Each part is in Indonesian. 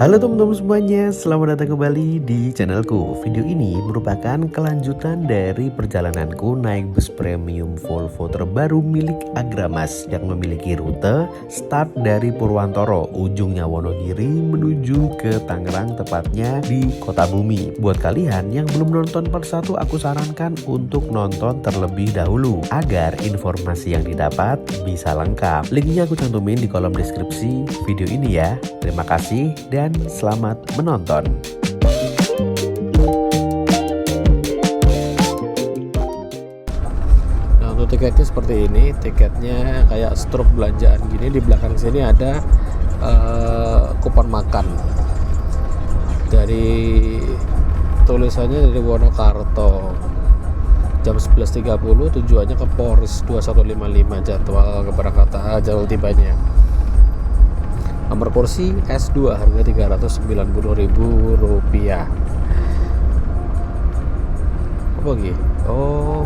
Halo teman-teman semuanya, selamat datang kembali di channelku. Video ini merupakan kelanjutan dari perjalananku naik bus premium Volvo terbaru milik Agramas yang memiliki rute start dari Purwantoro, ujungnya Wonogiri menuju ke Tangerang, tepatnya di Kota Bumi. Buat kalian yang belum nonton part 1, aku sarankan untuk nonton terlebih dahulu agar informasi yang didapat bisa lengkap. Linknya aku cantumin di kolom deskripsi video ini ya. Terima kasih dan selamat menonton. Nah, untuk tiketnya seperti ini. Tiketnya kayak struk belanjaan gini. Di belakang sini ada kupon makan. Dari tulisannya dari Wonokarto. Jam 11.30 tujuannya ke Polres 2155, jadwal keberangkatan, jadwal tibanya. Nomor kursi S2 harga Rp390.000. Apa lagi? Oh,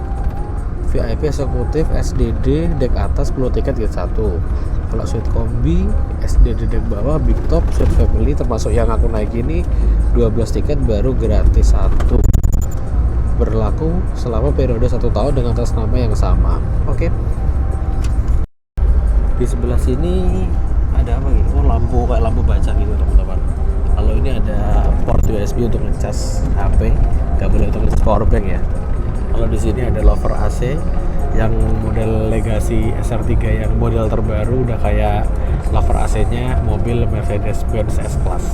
VIP eksekutif SDD dek atas 10 tiket gitu 1. Kalau suite kombi SDD dek bawah big top suite family termasuk yang aku naik ini 12 tiket baru gratis 1. Berlaku selama periode 1 tahun dengan atas nama yang sama. Oke. Di sebelah sini ada apa gitu? Oh, lampu kayak lampu baca gitu teman-teman. Kalau ini ada port USB untuk ngecas HP, nggak boleh untuk ngecas powerbank ya. Kalau di sini ada lover AC yang model Legacy SR3 yang model terbaru, udah kayak lover AC-nya mobil Mercedes-Benz S-Class.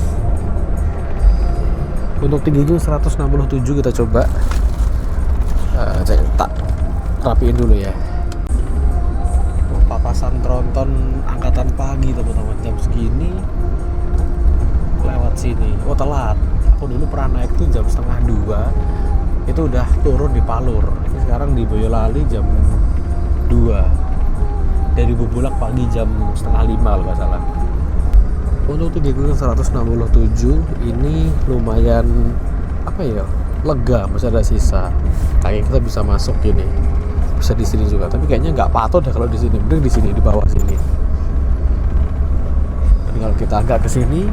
Untuk tinggi itu 167, kita coba tak rapiin dulu ya. Papasan tronton angkatan pagi teman-teman, jam segini lewat sini. Oh, telat. Aku dulu pernah naik tuh jam 1:30, itu udah turun di Palur. Ini sekarang di Boyolali jam 2, dari Bubulak pagi jam 4:30 kalau nggak salah. Untuk tinggi gunung 167 ini lumayan apa ya, lega, masih ada sisa. Kayak kita bisa masuk gini, bisa di sini juga, tapi kayaknya nggak patut deh kalau di sini. Mending di sini, di bawah sini. Dan kalau kita agak ke sini,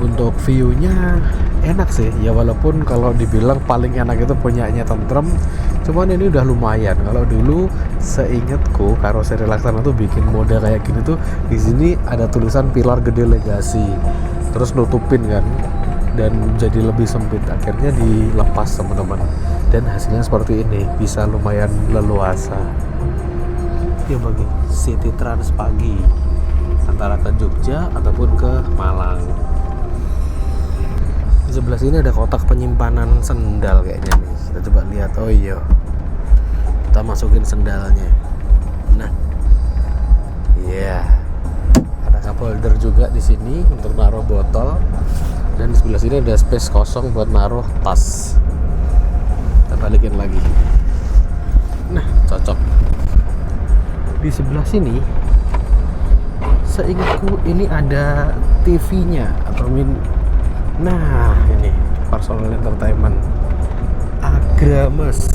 untuk view-nya enak sih ya, walaupun kalau dibilang paling enak itu punyanya Tentrem, cuman ini udah lumayan. Kalau dulu seingatku karoseri Laksana tuh bikin mode kayak gini tuh, di sini ada tulisan pilar gede Legacy, terus nutupin kan, dan jadi lebih sempit. Akhirnya dilepas teman-teman, dan hasilnya seperti ini, bisa lumayan leluasa ya bagi City Trans pagi antara ke Jogja ataupun ke Malang. Di sebelah sini ada kotak penyimpanan sendal kayaknya nih, kita coba lihat. Oh iya, kita masukin sendalnya. Nah, iya, ada cup holder juga di sini untuk naruh botol. Dan di sebelah sini ada space kosong buat naruh tas. Kita balikin lagi. Nah, cocok. Di sebelah sini, seingatku ini ada TV-nya atau nah, ini personal entertainment Agramas.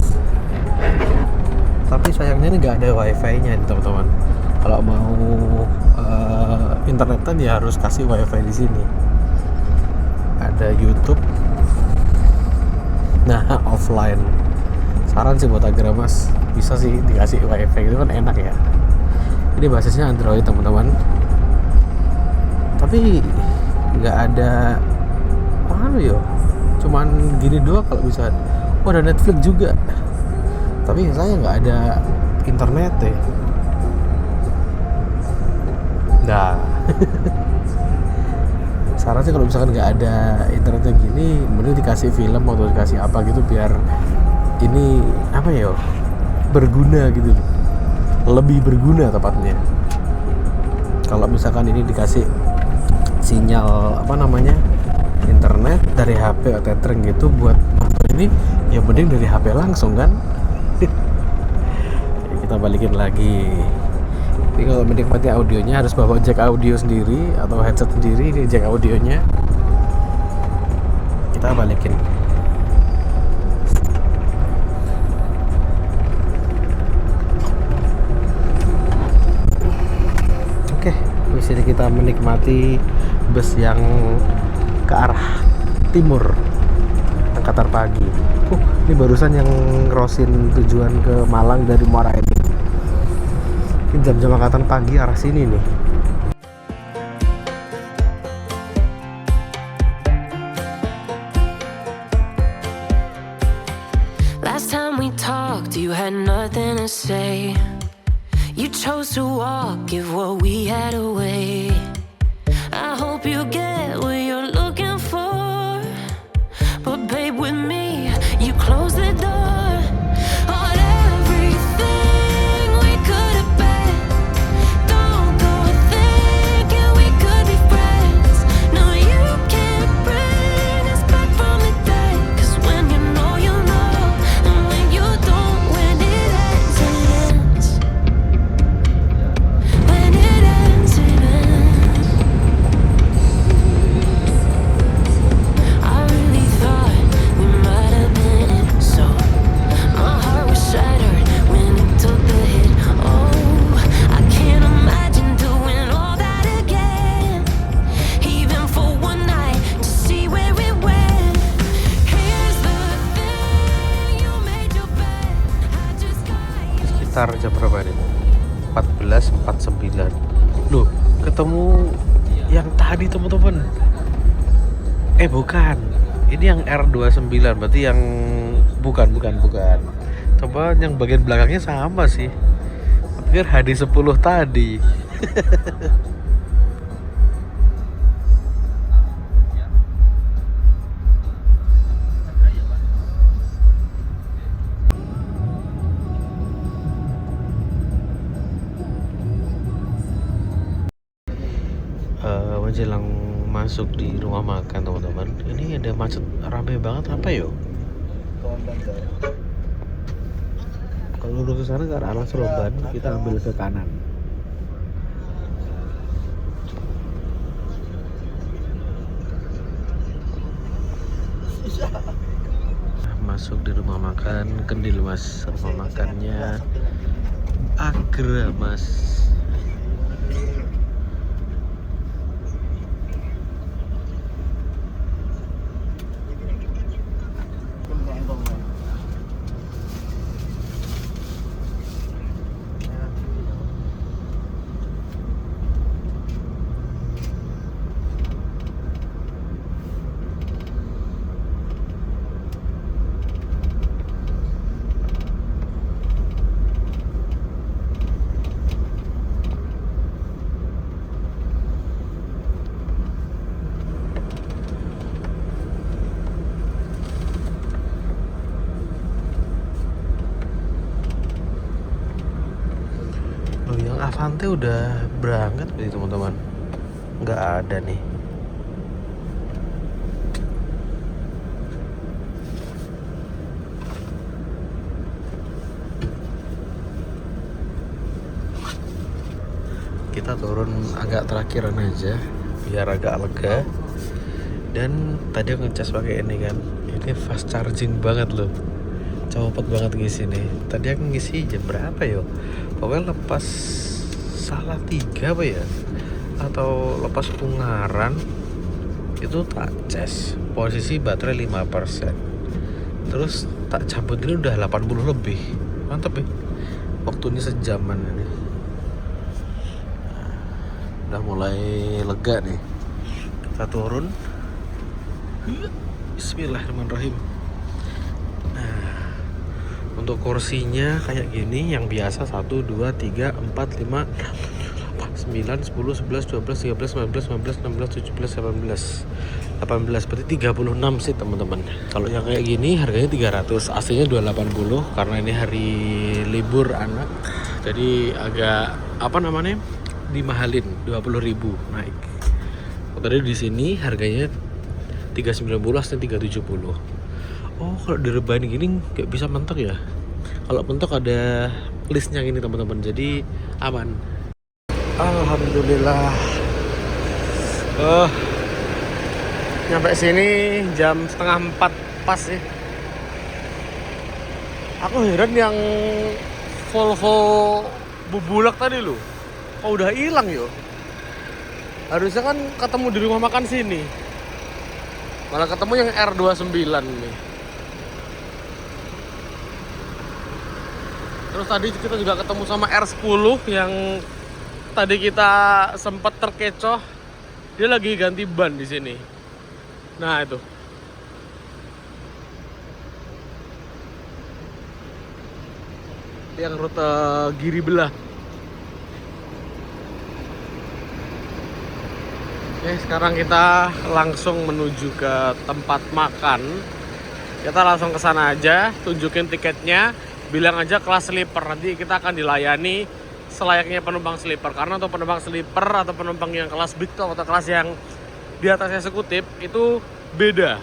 Tapi sayangnya ini nggak ada wifi-nya nih teman-teman. Kalau mau internetan ya harus kasih wifi di sini. Ada YouTube. Nah, offline. Saran sih buat Agramas, bisa sih dikasih wifi itu kan enak ya. Ini basisnya Android teman-teman. Tapi nggak ada apa yo. Cuman gini doang kalau bisa. Oh, ada Netflix juga. Tapi saya nggak ada internet deh. Nah. Saran sih kalau misalkan nggak ada internetnya gini, mending dikasih film atau dikasih apa gitu biar ini apa ya, berguna gitu, lebih berguna tepatnya. Kalau misalkan ini dikasih sinyal apa namanya, internet dari HP atau tethering gitu buat nonton ini, ya mending dari HP langsung kan. Kita balikin lagi. Jadi kalau menikmati audionya harus bawa jack audio sendiri atau headset sendiri. Ini jack audionya. Kita balikin. Oke, di sini kita menikmati bus yang ke arah timur angkatan pagi. Ini barusan yang ngerosin tujuan ke Malang dari Muara Enim. Ini jam-jam angkatan pagi arah sini nih. Last time we talked, you had nothing to say. You chose to walk, give what we had away. I hope you get what you're looking for, but babe, with me, you close the door on everything we could have been. Don't go thinking we could be friends. No, you can't bring us back from the dead. 'Cause when you know, and when you don't, when it ends, it ends. When it ends, it ends. I really thought we might have been it, so my heart was shattered when it took the hit. Oh, I can't imagine doing all that again, even for one night to see where it went. Here's the thing, you made your bed, I just got you. Sekitar jam berapa nih? 14.49. Loh, ketemu yang tadi teman-teman. Bukan. Ini yang R29, berarti yang bukan. Coba yang bagian belakangnya sama sih. Pikir HD10 tadi. Menjelang masuk di rumah makan teman-teman, ini ada macet rame banget apa yo? Kalau lurus ke sana ke arah Alas Roban, kita ambil ke kanan. Masuk di rumah makan Kendil mas, rumah makannya Agra mas. Avante udah berangkat nih teman-teman, nggak ada nih. Kita turun agak terakhiran aja biar agak lega. Dan tadi aku ngecas pakai ini kan, ini fast charging banget loh, cepet banget ngisi nih. Tadi aku ngisi jam berapa yo? Pokoknya lepas Salatiga apa ya, atau lepas Ungaran itu tak cas posisi baterai 5%, terus tak cabut ini udah 80 lebih. Mantep ya, waktu ini sejaman ini. Udah mulai lega nih. Kita turun. Bismillahirrahmanirrahim. Untuk kursinya kayak gini, yang biasa 1, 2, 3, 4, 5, 9, 10, 11, 12, 13, 14, 15, 16, 17, 18 berarti 36 sih teman-teman. Kalau yang kayak gini harganya 300, aslinya 280 karena ini hari libur anak. Jadi agak dimahalin 20.000 naik. Tadi di sini harganya 390, aslinya 370. Oh, kalau direbahin gini nggak bisa mentok ya? Kalau mentok ada listnya gini teman-teman, jadi aman. Alhamdulillah. Nyampe sini jam 3:30 pas sih. Aku heran yang Volvo bubulak tadi loh, kok udah hilang yo? Harusnya kan ketemu di rumah makan sini. Malah ketemu yang R29 nih. Terus tadi kita juga ketemu sama R10 yang tadi kita sempat terkecoh. Dia lagi ganti ban di sini. Nah, itu. Yang rute Giri Belah. Oke, sekarang kita langsung menuju ke tempat makan. Kita langsung ke sana aja, tunjukin tiketnya, bilang aja kelas sleeper. Nanti kita akan dilayani selayaknya penumpang sleeper. Karena untuk penumpang sleeper atau penumpang yang kelas big top atau kelas yang di atas eksekutif itu beda.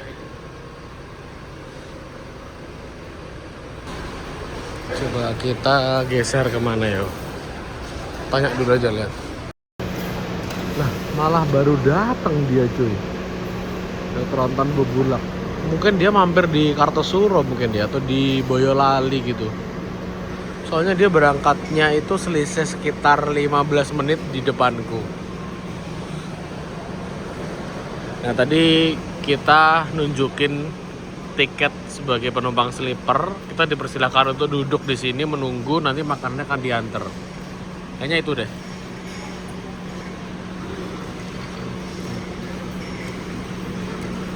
Coba kita geser kemana ya? Tanya dulu aja, lihat. Nah, malah baru datang dia cuy. Dari Tronton Bebulak. Mungkin dia mampir di Kartosuro mungkin ya, atau di Boyolali gitu. Soalnya dia berangkatnya itu selisih sekitar 15 menit di depanku. Nah, tadi kita nunjukin tiket sebagai penumpang sleeper. Kita dipersilakan untuk duduk di sini menunggu, nanti makanannya akan diantar. Kayaknya itu deh.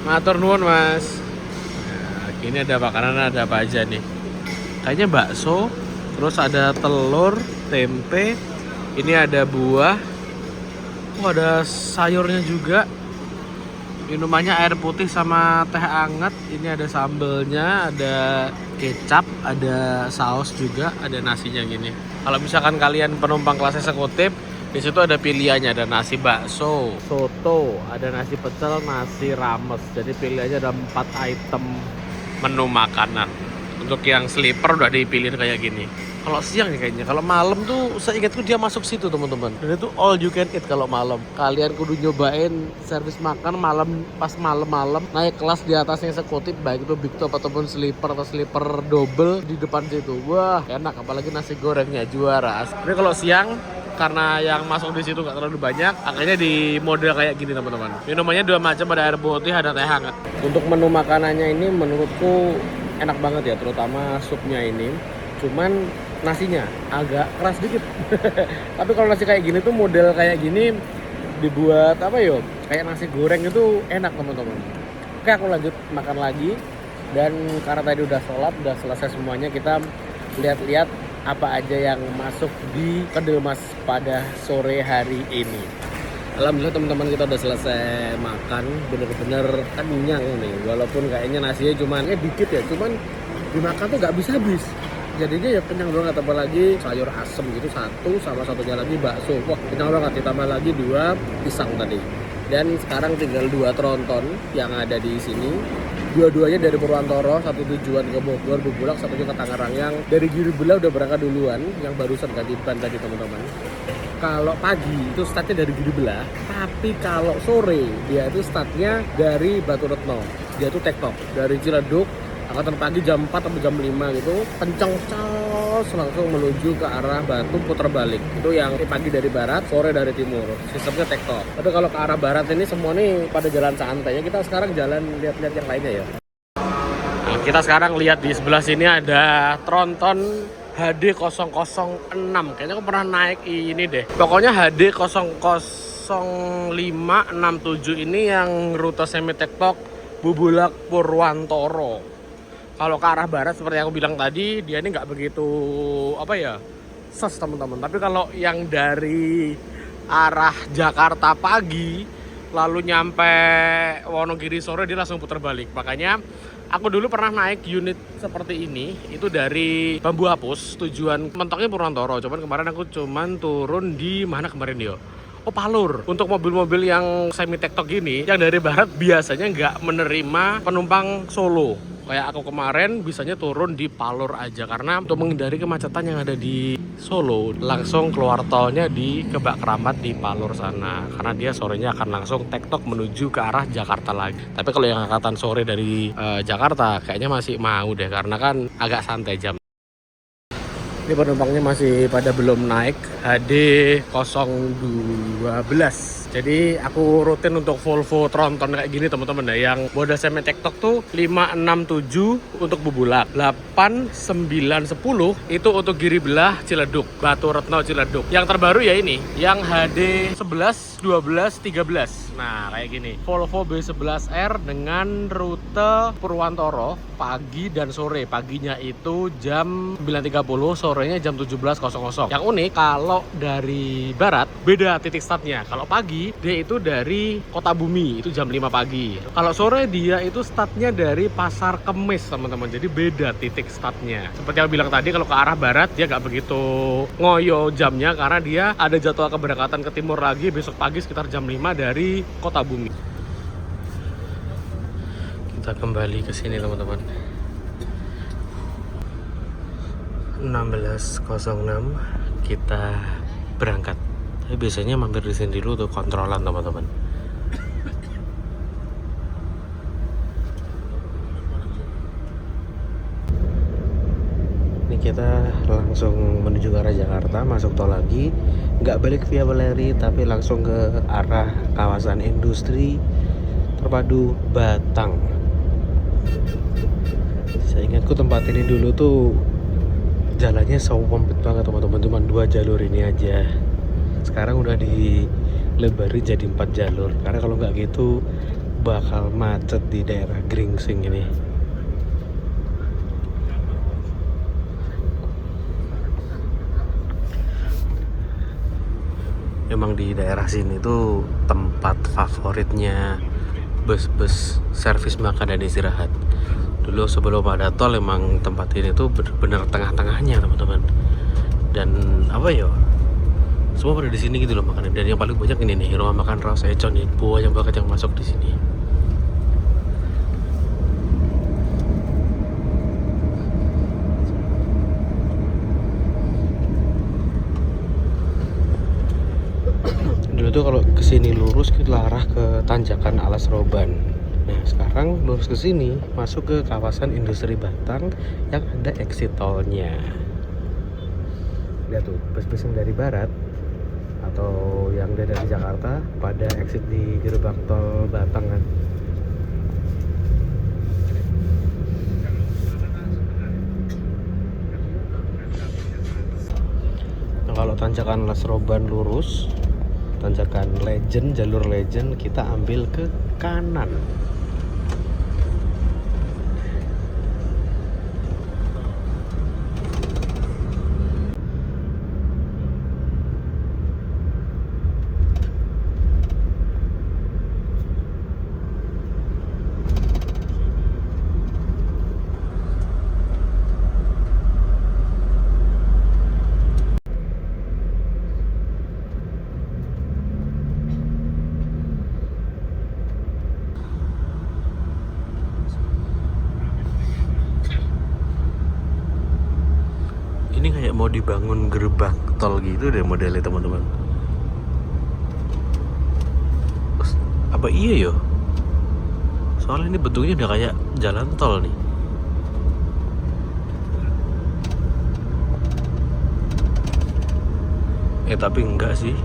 Matur nuwun mas. Nah, ini ada makanan, ada apa aja nih? Kayaknya bakso, terus ada telur, tempe, ini ada buah, ada sayurnya juga. Minumannya air putih sama teh hangat. Ini ada sambelnya, ada kecap, ada saus juga, ada nasinya gini. Kalau misalkan kalian penumpang kelas eksekutif, di situ ada pilihannya, ada nasi bakso, soto, ada nasi pecel, nasi rames. Jadi pilihannya ada 4 item menu makanan. Untuk yang sleeper udah dipilih kayak gini. Kalau siang nih kayaknya, kalau malam tuh seingatku dia masuk situ teman-teman. Dan itu all you can eat kalau malam. Kalian kudu nyobain servis makan malam, pas malam-malam naik kelas di atasnya eksekutif, baik itu big top ataupun sleeper atau sleeper double di depan situ. Wah, enak, apalagi nasi gorengnya juara. Tapi kalau siang karena yang masuk di situ nggak terlalu banyak, akhirnya di model kayak gini teman-teman. Minumannya 2 macam, ada air putih, ada teh hangat. Untuk menu makanannya ini menurutku enak banget ya, terutama supnya ini. Cuman nasinya agak keras dikit. Tapi kalau nasi kayak gini tuh model kayak gini dibuat apa yo? Kayak nasi goreng itu enak teman-teman. Oke, aku lanjut makan lagi. Dan karena tadi udah sholat, udah selesai semuanya, kita lihat-lihat apa aja yang masuk di Kedel Mas pada sore hari ini. Alhamdulillah teman-teman, kita udah selesai makan, bener-bener kenyang nih. Walaupun kayaknya nasinya cuman dikit ya, cuman dimakan tuh nggak habis-habis. Jadinya ya kenyang banget, apalagi sayur asem gitu satu, sama satunya lagi bakso. Wah, kenyang banget, ditambah lagi 2 pisang tadi. Dan sekarang tinggal 2 tronton yang ada di sini. Dua-duanya dari Purwantoro, satu tujuan ke Bogor, Bebulak, satunya ke Tangerang. Yang dari Giri Belah udah berangkat duluan, yang barusan ganti ban tadi teman-teman. Kalau pagi itu startnya dari Giri Belah, tapi kalau sore dia itu startnya dari Batu Retno. Dia tuh tektok dari Ciledug, angkatan pagi jam 4 atau jam 5 gitu, kencang cos langsung menuju ke arah Batu, putar balik. Itu yang pagi dari barat, sore dari timur. Sistemnya tektok. Tapi kalau ke arah barat ini semua nih pada jalan santai. Kita sekarang jalan lihat-lihat yang lainnya ya. Nah, kita sekarang lihat di sebelah sini ada Tronton HD006. Kayaknya aku pernah naik ini deh. Pokoknya HD00567 ini yang rute semi tektok Bebulak Purwantoro. Kalau ke arah barat seperti yang aku bilang tadi, dia ini nggak begitu ses teman-teman. Tapi kalau yang dari arah Jakarta pagi lalu nyampe Wonogiri sore, dia langsung putar balik. Makanya aku dulu pernah naik unit seperti ini, itu dari Bambu Hapus, tujuan mentoknya Purwantoro. Cuman kemarin aku turun di mana kemarin dia? Oh, Palur. Untuk mobil-mobil yang semi tektok gini, yang dari barat biasanya nggak menerima penumpang Solo. Kayak aku kemarin bisanya turun di Palur aja, karena untuk menghindari kemacetan yang ada di Solo, langsung keluar tolnya di Kebak Keramat di Palur sana. Karena dia sorenya akan langsung tektok menuju ke arah Jakarta lagi. Tapi kalau yang angkatan sore dari Jakarta kayaknya masih mau deh, karena kan agak santai jam. Ini penumpangnya masih pada belum naik HD 012. Jadi aku rutin untuk Volvo Tronton kayak gini teman-teman ya. Yang model semi tektok tuh 5, 6, 7 untuk Bubulak, 8, 9, 10 itu untuk Giribelah Ciledug, Batu Retno Ciledug. Yang terbaru ya ini, yang HD 11, 12, 13. Nah kayak gini, Volvo B11R dengan rute Purwantoro pagi dan sore. Paginya itu jam 9.30, sorenya jam 17.00. Yang unik, kalau dari barat beda titik startnya. Kalau pagi dia itu dari Kota Bumi, itu jam 5 pagi. Kalau sore dia itu startnya dari Pasar Kemis teman-teman. Jadi beda titik startnya. Seperti yang bilang tadi, kalau ke arah barat dia nggak begitu ngoyo jamnya, karena dia ada jadwal keberangkatan ke timur lagi besok pagi sekitar jam 5 dari Kota Bumi. Kita kembali ke sini teman-teman. 16.06 kita berangkat. Tapi biasanya mampir di sini dulu untuk kontrolan teman-teman. Ini kita langsung menuju ke arah Jakarta, masuk tol lagi, nggak balik via Baleri tapi langsung ke arah kawasan industri terpadu Batang. Saya ingatku tempat ini dulu tuh jalannya sempit banget teman-teman, cuma 2 jalur ini aja. Sekarang udah dilebari jadi 4 jalur, karena kalau nggak gitu bakal macet di daerah Gringsing ini. Emang di daerah sini tuh tempat favoritnya bus-bus servis makan dan istirahat. Dulu sebelum ada tol emang tempat ini tuh bener-bener tengah-tengahnya teman-teman. Dan apa ya, semua pada di sini gitu loh makannya. Dan yang paling banyak ini nih, rumah makan Raos Econ nih, banyak banget yang masuk di sini. Dulu tuh kalau kesini lurus kita arah ke tanjakan Alas Roban. Nah sekarang lurus ke sini masuk ke kawasan industri Batang yang ada exit tolnya. Lihat tuh bus-bus yang dari barat atau yang dari Jakarta pada exit di gerbang tol Batang kan. Nah, kalau tanjakan Alas Roban lurus, tanjakan Legend, jalur Legend, kita ambil ke kanan. Ini kayak mau dibangun gerbang tol gitu deh modelnya teman-teman. Apa iya yo? Soalnya ini bentuknya udah kayak jalan tol nih. Tapi enggak sih.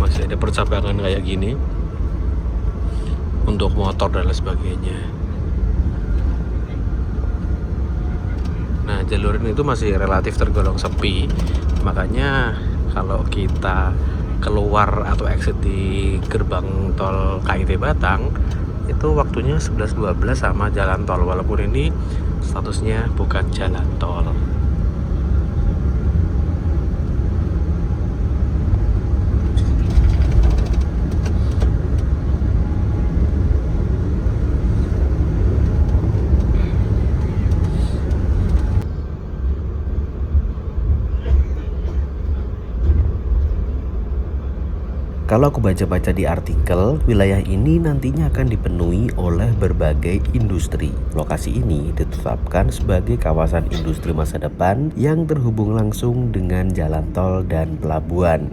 Masih ada percabangan kayak gini untuk motor dan lain sebagainya. Nah jalur ini itu masih relatif tergolong sepi, makanya kalau kita keluar atau exit di gerbang tol KIT Batang itu waktunya 11.12 sama jalan tol, walaupun ini statusnya bukan jalan tol. Kalau aku baca-baca di artikel, wilayah ini nantinya akan dipenuhi oleh berbagai industri. Lokasi ini ditetapkan sebagai kawasan industri masa depan yang terhubung langsung dengan jalan tol dan pelabuhan.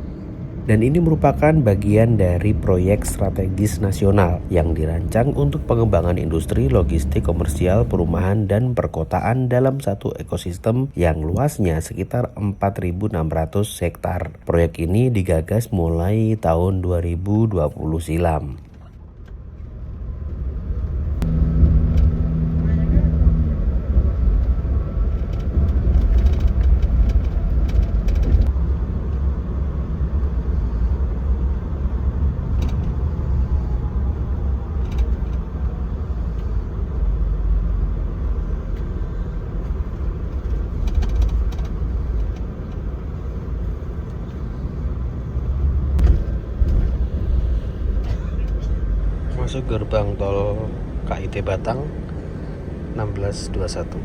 Dan ini merupakan bagian dari proyek strategis nasional yang dirancang untuk pengembangan industri, logistik, komersial, perumahan, dan perkotaan dalam satu ekosistem yang luasnya sekitar 4.600 hektar. Proyek ini digagas mulai tahun 2020 silam. Masuk gerbang tol KIT Batang 1621.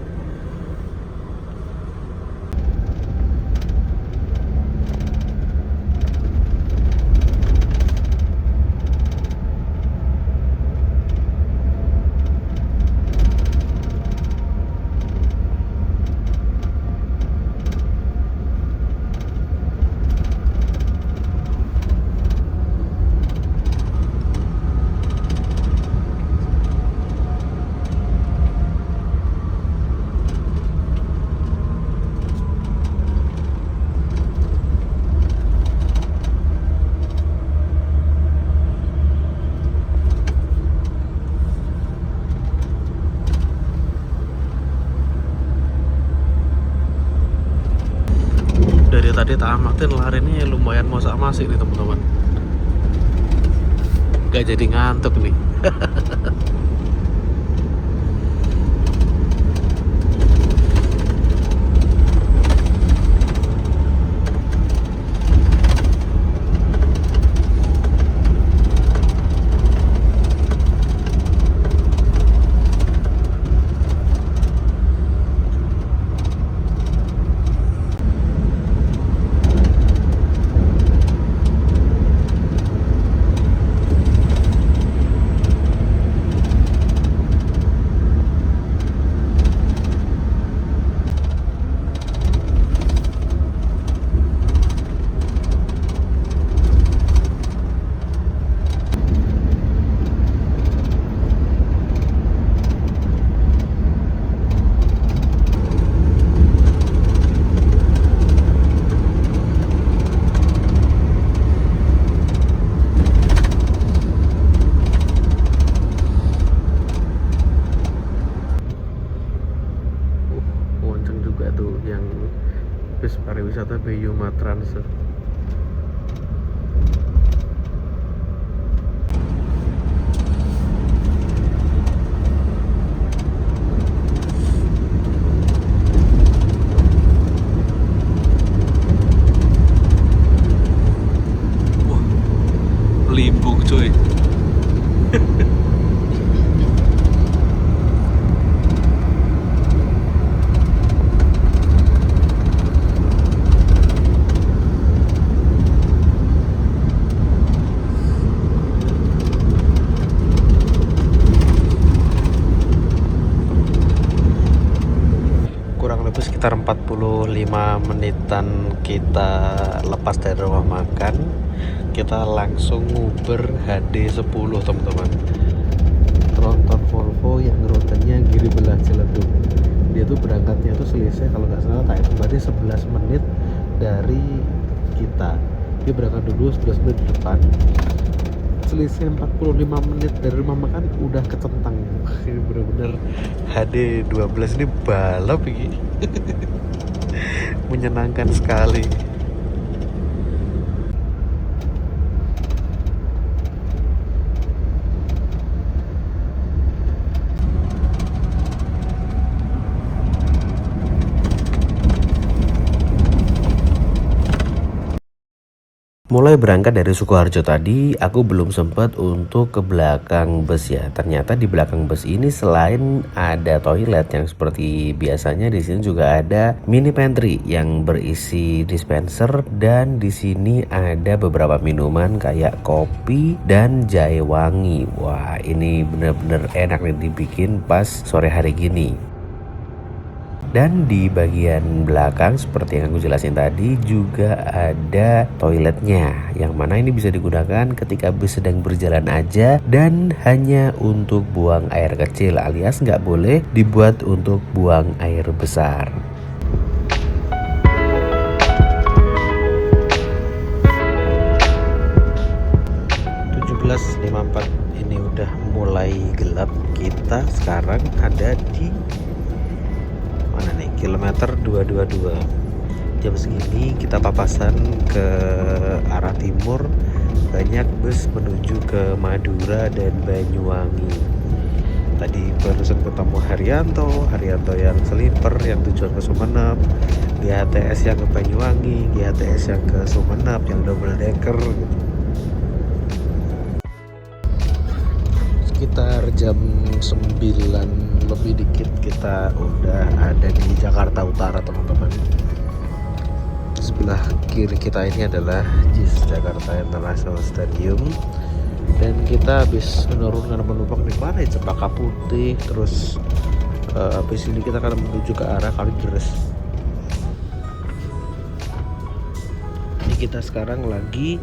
Dari tadi tak amatin larinya lumayan masak-masik nih teman-teman. Gak jadi ngantuk nih. Kenceng juga tuh yang bis pariwisata Beyuma Trans. Wah, limbung cuy. Kurang lebih sekitar 45 menitan kita lepas dari rumah makan. Kita langsung nguber HD10 teman-teman. Tronton Volvo yang rutenya Giribelah Ciledug. Dia tuh berangkatnya tuh selisih kalau nggak salah itu berarti 11 menit dari kita. Dia berangkat dulu 11 menit di depan. Selisih 45 menit dari rumah makan udah kecentang. Ini bener-bener HD 12 ini balap ini. Menyenangkan sekali. Mulai berangkat dari Sukoharjo tadi, aku belum sempat untuk ke belakang bus ya. Ternyata di belakang bus ini selain ada toilet yang seperti biasanya, di sini juga ada mini pantry yang berisi dispenser, dan di sini ada beberapa minuman kayak kopi dan jahe wangi. Wah, ini bener-bener enak nih dibikin pas sore hari gini. Dan di bagian belakang seperti yang aku jelasin tadi juga ada toiletnya, yang mana ini bisa digunakan ketika bus sedang berjalan aja dan hanya untuk buang air kecil, alias nggak boleh dibuat untuk buang air besar. 17.54 ini udah mulai gelap. Kita sekarang ada di mana nih? Kilometer 222. Jam segini kita papasan ke arah timur. Banyak bus menuju ke Madura dan Banyuwangi. Tadi barusan ketemu Haryanto yang sleeper yang tujuan ke Sumenep, GHTS yang ke Banyuwangi, GHTS yang ke Sumenep yang double decker gitu. Sekitar jam 9 lebih dikit kita udah ada di Jakarta Utara, teman-teman. Di sebelah kiri kita ini adalah JIS Jakarta International Stadium, dan kita habis menurunkan penumpang di mana ya, Cempaka Putih, terus habis ini kita akan menuju ke arah Kalideres. Ini kita sekarang lagi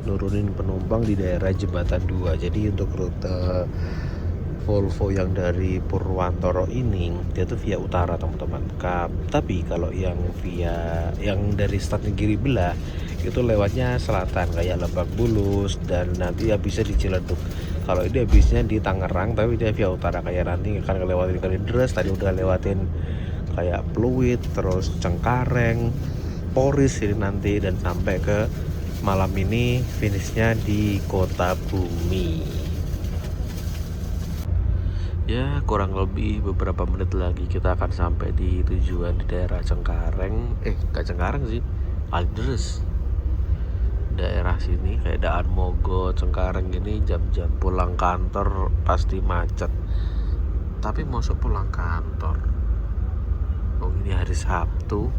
nurunin penumpang di daerah Jembatan 2. Jadi untuk rute Volvo yang dari Purwantoro ini dia tuh via utara, teman-teman. Tapi kalau yang dari stasiun Giribelah itu lewatnya selatan kayak Lebak Bulus dan nanti habisnya di Ciledug. Kalau ini habisnya di Tangerang tapi dia via utara, kayak nanti akan lewatin Kalideres, tadi udah lewatin kayak Pluit, terus Cengkareng, Poris ini nanti, dan sampai ke malam ini finishnya di Kota Bumi. Ya kurang lebih beberapa menit lagi kita akan sampai di tujuan di daerah Cengkareng. Gak Cengkareng sih, Kalideres. Daerah sini kayak Daan Mogot, Cengkareng ini jam-jam pulang kantor pasti macet. Tapi masuk pulang kantor, ini hari Sabtu,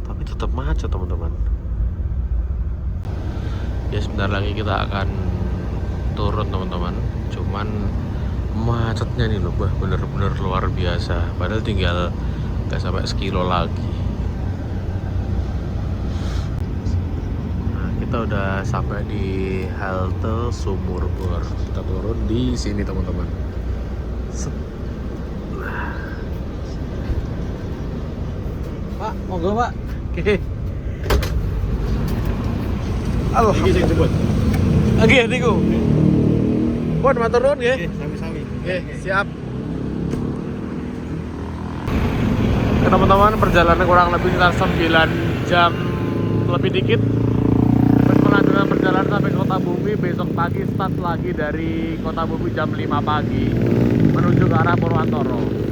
tapi tetap macet, teman-teman. Ya sebentar lagi kita akan turun, teman-teman. Cuman macetnya nih loh, bener-bener luar biasa. Padahal tinggal gak sampai sekilo lagi. Nah, kita udah sampai di halte Sumur Bor. Kita turun di sini, teman-teman. Pak, monggo Pak. Oke. Allah. Iki sing jemput. Oke, niku. Pun matur nuwun nggih. Nggih, sami-sami. Nggih, siap. Teman-teman, perjalanan kurang lebih sekitar 9 jam lebih dikit. Melanjutkan perjalanan sampai Kota Bumi. Besok pagi start lagi dari Kota Bumi jam 5 pagi menuju ke arah Purwantoro.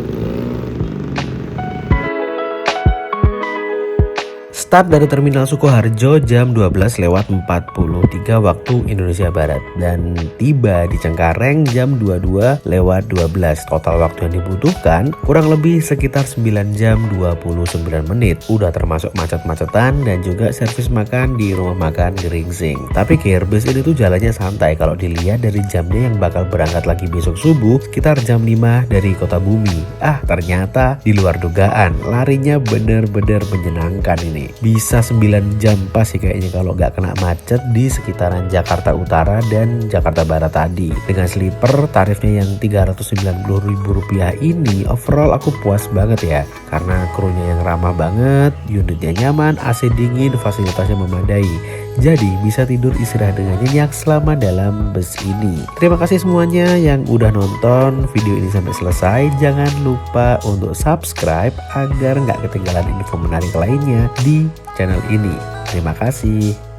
Start dari Terminal Sukoharjo jam 12:43 waktu Indonesia Barat dan tiba di Cengkareng jam 22:12. Total waktu yang dibutuhkan kurang lebih sekitar 9 jam 29 menit. Udah termasuk macet-macetan dan juga servis makan di rumah makan Geringsing. Tapi Airbus ini tuh jalannya santai kalau dilihat dari jamnya yang bakal berangkat lagi besok subuh sekitar jam 5 dari Kota Bumi. Ternyata di luar dugaan, larinya bener-bener menyenangkan ini. Bisa 9 jam pas sih kayaknya kalau nggak kena macet di sekitaran Jakarta Utara dan Jakarta Barat tadi. Dengan sleeper tarifnya yang Rp390.000 ini, overall aku puas banget ya. Karena krunya yang ramah banget, unitnya nyaman, AC dingin, fasilitasnya memadai. Jadi bisa tidur istirahat dengan nyenyak selama dalam bus ini. Terima kasih semuanya yang udah nonton video ini sampai selesai. Jangan lupa untuk subscribe agar nggak ketinggalan info menarik lainnya di channel ini. Terima kasih.